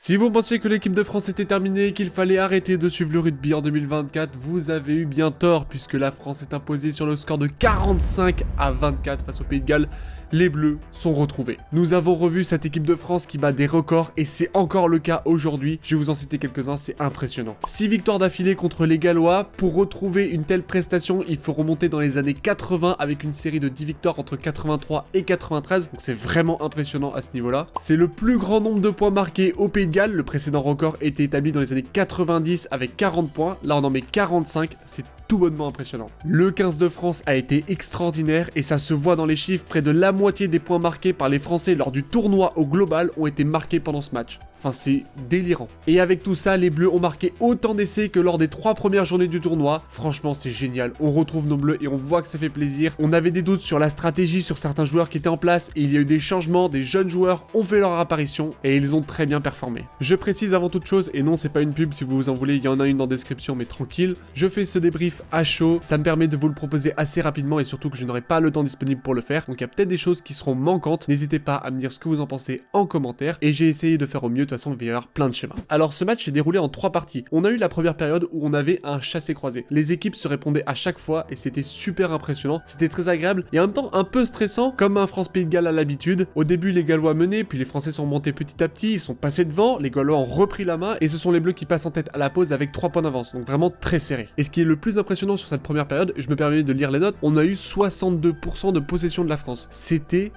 Si vous pensiez que l'équipe de France était terminée et qu'il fallait arrêter de suivre le rugby en 2024, vous avez eu bien tort puisque la France est imposée sur le score de 45-24 face au Pays de Galles. Les Bleus sont retrouvés. Nous avons revu cette équipe de France qui bat des records et c'est encore le cas aujourd'hui. Je vais vous en citer quelques-uns, c'est impressionnant. 6 victoires d'affilée contre les Gallois. Pour retrouver une telle prestation, il faut remonter dans les années 80 avec une série de 10 victoires entre 83 et 93. Donc c'est vraiment impressionnant à ce niveau-là. C'est le plus grand nombre de points marqués au Pays de Galles. Le précédent record était établi dans les années 90 avec 40 points. Là on en met 45, c'est tout bonnement impressionnant. Le 15 de France a été extraordinaire et ça se voit dans les chiffres, près de la moitié des points marqués par les Français lors du tournoi au global ont été marqués pendant ce match. Enfin, c'est délirant. Et avec tout ça, les Bleus ont marqué autant d'essais que lors des 3 premières journées du tournoi. Franchement, c'est génial. On retrouve nos Bleus et on voit que ça fait plaisir. On avait des doutes sur la stratégie, sur certains joueurs qui étaient en place et il y a eu des changements, des jeunes joueurs ont fait leur apparition et ils ont très bien performé. Je précise avant toute chose, et non, c'est pas une pub, si vous en voulez, il y en a une en description, mais tranquille. Je fais ce débrief à chaud, ça me permet de vous le proposer assez rapidement et surtout que je n'aurai pas le temps disponible pour le faire. Donc il y a peut-être des choses qui seront manquantes. N'hésitez pas à me dire ce que vous en pensez en commentaire et j'ai essayé de faire au mieux. De toute façon, il va y avoir plein de schémas. Alors ce match s'est déroulé en 3 parties. On a eu la première période où on avait un chassé-croisé. Les équipes se répondaient à chaque fois et c'était super impressionnant. C'était très agréable et en même temps un peu stressant comme un France-Pays de Galles à l'habitude. Au début les Gallois menaient, puis les Français sont montés petit à petit, ils sont passés devant, les Gallois ont repris la main et ce sont les Bleus qui passent en tête à la pause avec 3 points d'avance. Donc vraiment très serré. Et ce qui est le plus impressionnant sur cette première période, je me permets de lire les notes, on a eu 62% de possession de la France. C'était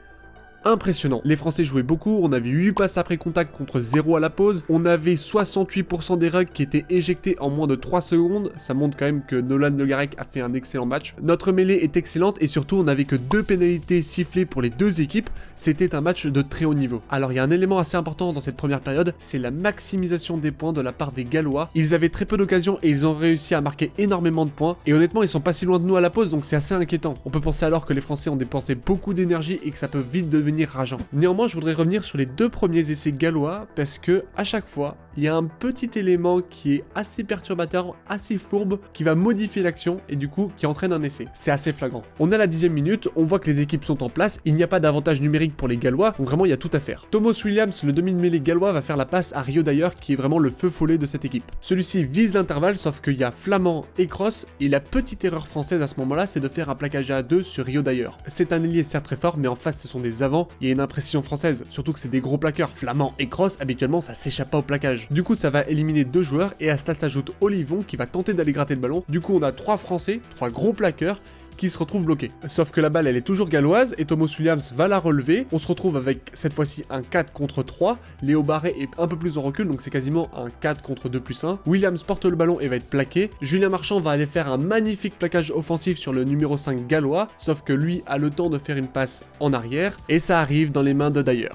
impressionnant. Les Français jouaient beaucoup, on avait 8 passes après contact contre 0 à la pause, on avait 68% des rugs qui étaient éjectés en moins de 3 secondes, ça montre quand même que Nolan Le Garec a fait un excellent match. Notre mêlée est excellente et surtout on n'avait que 2 pénalités sifflées pour les 2 équipes, c'était un match de très haut niveau. Alors il y a un élément assez important dans cette première période, c'est la maximisation des points de la part des Gallois. Ils avaient très peu d'occasions et ils ont réussi à marquer énormément de points et honnêtement ils sont pas si loin de nous à la pause donc c'est assez inquiétant. On peut penser alors que les Français ont dépensé beaucoup d'énergie et que ça peut vite devenir rageant. Néanmoins, je voudrais revenir sur les 2 premiers essais gallois parce que à chaque fois, il y a un petit élément qui est assez perturbateur, assez fourbe, qui va modifier l'action et du coup qui entraîne un essai. C'est assez flagrant. On est à la 10e minute, on voit que les équipes sont en place, il n'y a pas d'avantage numérique pour les Gallois, donc vraiment il y a tout à faire. Thomas Williams, le demi-mêlée gallois, va faire la passe à Rio Dyer qui est vraiment le feu follet de cette équipe. Celui-ci vise l'intervalle sauf qu'il y a Flamand et Cross et la petite erreur française à ce moment-là c'est de faire un plaquage à 2 sur Rio Dyer. C'est un ailier certes très fort mais en face ce sont des avants, il y a une impression française, surtout que c'est des gros plaqueurs. Flamand et Cross habituellement ça s'échappe pas au plaquage. Du coup ça va éliminer 2 joueurs et à cela s'ajoute Olivon qui va tenter d'aller gratter le ballon. Du coup on a 3 Français, 3 gros plaqueurs qui se retrouvent bloqués. Sauf que la balle elle est toujours galloise et Thomas Williams va la relever. On se retrouve avec cette fois-ci un 4 contre 3. Léo Barré est un peu plus en recul donc c'est quasiment un 4 contre 2 plus 1. Williams porte le ballon et va être plaqué. Julien Marchand va aller faire un magnifique plaquage offensif sur le numéro 5 gallois. Sauf que lui a le temps de faire une passe en arrière et ça arrive dans les mains de Dyer.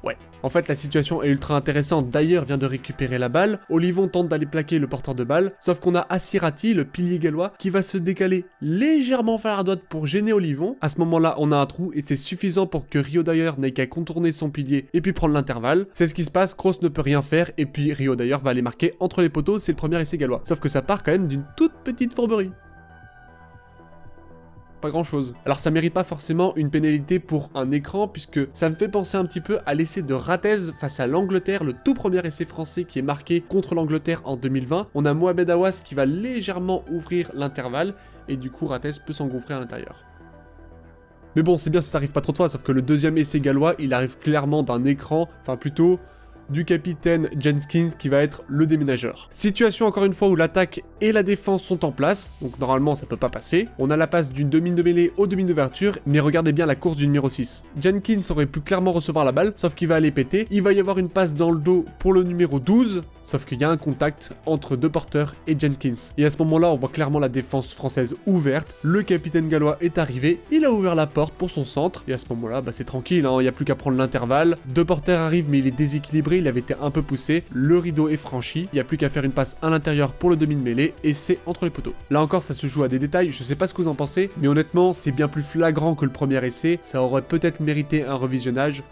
Ouais. En fait, la situation est ultra intéressante. Dyer vient de récupérer la balle. Olivon tente d'aller plaquer le porteur de balle. Sauf qu'on a Assirati, le pilier gallois, qui va se décaler légèrement vers la droite pour gêner Olivon. À ce moment-là, on a un trou et c'est suffisant pour que Rio Dyer n'ait qu'à contourner son pilier et puis prendre l'intervalle. C'est ce qui se passe. Kroos ne peut rien faire et puis Rio Dyer va aller marquer entre les poteaux. C'est le premier essai gallois. Sauf que ça part quand même d'une toute petite fourberie. Pas grand chose. Alors ça mérite pas forcément une pénalité pour un écran puisque ça me fait penser un petit peu à l'essai de Ratez face à l'Angleterre, le tout premier essai français qui est marqué contre l'Angleterre en 2020. On a Mohamed Aouas qui va légèrement ouvrir l'intervalle et du coup Ratez peut s'engouffrer à l'intérieur. Mais bon, c'est bien si ça arrive pas trop de fois, sauf que le deuxième essai gallois, il arrive clairement d'un écran, enfin plutôt du capitaine Jenkins qui va être le déménageur. Situation encore une fois où l'attaque et la défense sont en place, donc normalement ça peut pas passer. On a la passe d'une demi de mêlée au demi d'ouverture, mais regardez bien la course du numéro 6. Jenkins aurait pu clairement recevoir la balle, sauf qu'il va aller péter. Il va y avoir une passe dans le dos pour le numéro 12, sauf qu'il y a un contact entre 2 porteurs et Jenkins. Et à ce moment-là, on voit clairement la défense française ouverte. Le capitaine gallois est arrivé, il a ouvert la porte pour son centre, et à ce moment-là, c'est tranquille, il n'y a plus qu'à prendre l'intervalle. 2 porteurs arrivent, mais il est déséquilibré, il avait été un peu poussé, le rideau est franchi, il n'y a plus qu'à faire une passe à l'intérieur pour le demi de mêlée, et c'est entre les poteaux. Là encore, ça se joue à des détails, je sais pas ce que vous en pensez, mais honnêtement, c'est bien plus flagrant que le premier essai, ça aurait peut-être mérité un revisionnage.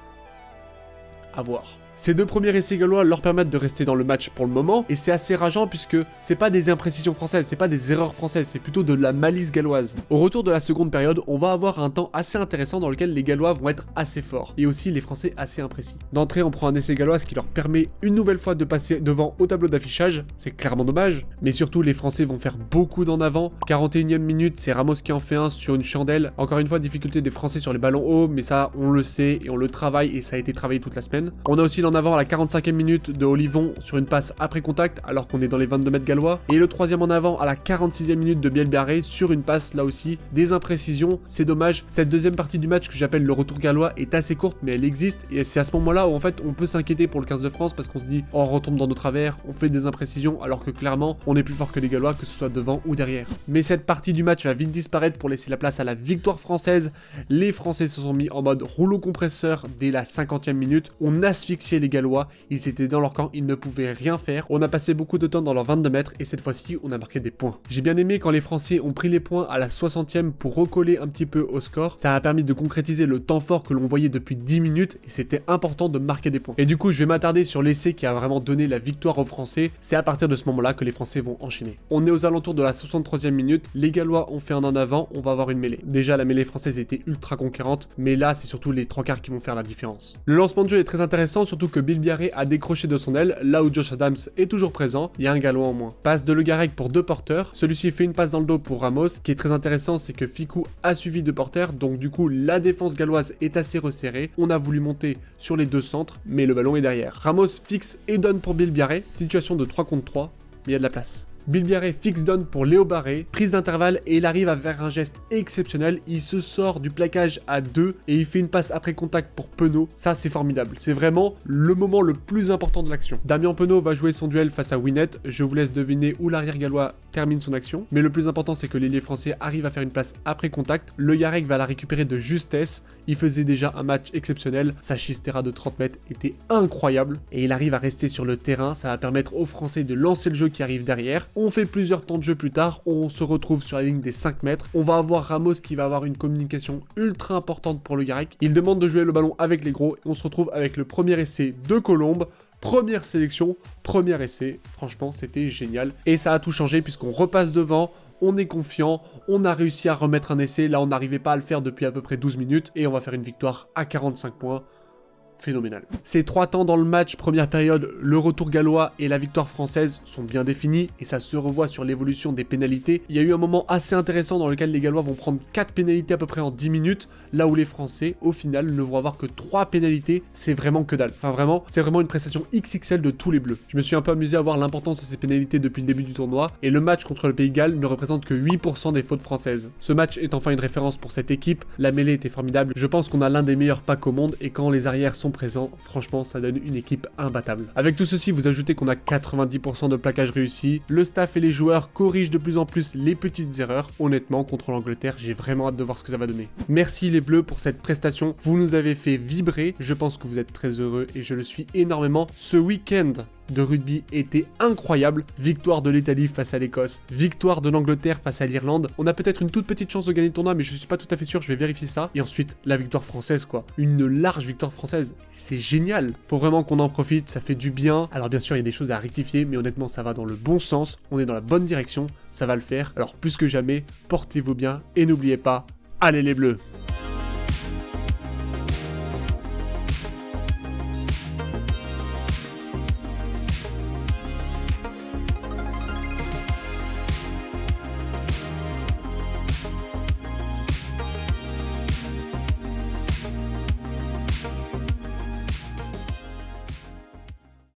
À voir. Ces deux premiers essais gallois leur permettent de rester dans le match pour le moment, et c'est assez rageant puisque c'est pas des imprécisions françaises, c'est pas des erreurs françaises, c'est plutôt de la malice galloise. Au retour de la seconde période, on va avoir un temps assez intéressant dans lequel les Gallois vont être assez forts, et aussi les Français assez imprécis. D'entrée, on prend un essai gallois, ce qui leur permet une nouvelle fois de passer devant au tableau d'affichage, c'est clairement dommage, mais surtout les Français vont faire beaucoup d'en avant. 41e minute, c'est Ramos qui en fait un sur une chandelle. Encore une fois, difficulté des Français sur les ballons hauts, mais ça, on le sait et on le travaille et ça a été travaillé toute la semaine. On a aussi l'en avant à la 45e minute de Olivon sur une passe après contact, alors qu'on est dans les 22 mètres gallois. Et le troisième en avant à la 46e minute de Bielbarré sur une passe, là aussi, des imprécisions. C'est dommage. Cette deuxième partie du match que j'appelle le retour gallois est assez courte, mais elle existe. Et c'est à ce moment-là où en fait on peut s'inquiéter pour le 15 de France parce qu'on se dit, oh, on retombe dans nos travers, on fait des imprécisions, alors que clairement, on est plus fort que les Gallois, que ce soit devant ou derrière. Mais cette partie du match va vite disparaître pour laisser la place à la victoire française. Les Français se sont mis en mode rouleau compresseur dès la 50e minute. On asphyxiait les Gallois, ils étaient dans leur camp, ils ne pouvaient rien faire. On a passé beaucoup de temps dans leurs 22 mètres et cette fois-ci, on a marqué des points. J'ai bien aimé quand les Français ont pris les points à la 60e pour recoller un petit peu au score. Ça a permis de concrétiser le temps fort que l'on voyait depuis 10 minutes et c'était important de marquer des points. Et du coup, je vais m'attarder sur l'essai qui a vraiment donné la victoire aux Français. C'est à partir de ce moment-là que les Français vont enchaîner. On est aux alentours de la 63e minute, les Gallois ont fait un en avant, on va avoir une mêlée. Déjà, la mêlée française était ultra conquérante, mais là, c'est surtout les trois quarts qui vont faire la différence. Le lancement de jeu est très intéressant, surtout que Bielbarré a décroché de son aile, là où Josh Adams est toujours présent, il y a un Gallois en moins. Passe de Le Garrec pour deux porteurs, celui-ci fait une passe dans le dos pour Ramos. Ce qui est très intéressant, c'est que Fickou a suivi deux porteurs, donc du coup, la défense galloise est assez resserrée. On a voulu monter sur les deux centres, mais le ballon est derrière. Ramos fixe et donne pour Bielbarré, situation de 3 contre 3, mais il y a de la place. Bielbarré fixe donne pour Léo Barré, prise d'intervalle et il arrive à faire un geste exceptionnel, il se sort du plaquage à 2 et il fait une passe après contact pour Penaud, ça c'est formidable, c'est vraiment le moment le plus important de l'action. Damien Penaud va jouer son duel face à Winnet, je vous laisse deviner où l'arrière gallois termine son action, mais le plus important c'est que l'ailier français arrive à faire une passe après contact, Le Garrec va la récupérer de justesse, il faisait déjà un match exceptionnel, sa chistera de 30 mètres était incroyable et il arrive à rester sur le terrain, ça va permettre aux Français de lancer le jeu qui arrive derrière. On fait plusieurs temps de jeu plus tard, on se retrouve sur la ligne des 5 mètres. On va avoir Ramos qui va avoir une communication ultra importante pour Le Garrec. Il demande de jouer le ballon avec les gros et on se retrouve avec le premier essai de Colombe. Première sélection, premier essai. Franchement, c'était génial. Et ça a tout changé puisqu'on repasse devant. On est confiant, on a réussi à remettre un essai. Là, on n'arrivait pas à le faire depuis à peu près 12 minutes. Et on va faire une victoire à 45 points. Phénoménal. Ces 3 temps dans le match, première période, le retour gallois et la victoire française sont bien définis et ça se revoit sur l'évolution des pénalités. Il y a eu un moment assez intéressant dans lequel les Gallois vont prendre 4 pénalités à peu près en 10 minutes, là où les Français, au final, ne vont avoir que 3 pénalités, c'est vraiment que dalle. Enfin vraiment, c'est vraiment une prestation XXL de tous les Bleus. Je me suis un peu amusé à voir l'importance de ces pénalités depuis le début du tournoi et le match contre le Pays de Galles ne représente que 8% des fautes françaises. Ce match est enfin une référence pour cette équipe, la mêlée était formidable, je pense qu'on a l'un des meilleurs packs au monde et quand les arrières sont présents, franchement ça donne une équipe imbattable. Avec tout ceci, vous ajoutez qu'on a 90% de plaquage réussi, le staff et les joueurs corrigent de plus en plus les petites erreurs. Honnêtement, contre l'Angleterre, j'ai vraiment hâte de voir ce que ça va donner. Merci les Bleus pour cette prestation, vous nous avez fait vibrer, je pense que vous êtes très heureux et je le suis énormément. Ce week-end de rugby était incroyable. Victoire de l'Italie face à l'Écosse, victoire de l'Angleterre face à l'Irlande. On a peut-être une toute petite chance de gagner le tournoi, mais je suis pas tout à fait sûr, je vais vérifier ça. Et ensuite, la victoire française, quoi. Une large victoire française. C'est génial. Faut vraiment qu'on en profite, ça fait du bien. Alors bien sûr, il y a des choses à rectifier, mais honnêtement, ça va dans le bon sens. On est dans la bonne direction, ça va le faire. Alors plus que jamais, portez-vous bien et n'oubliez pas, allez les Bleus!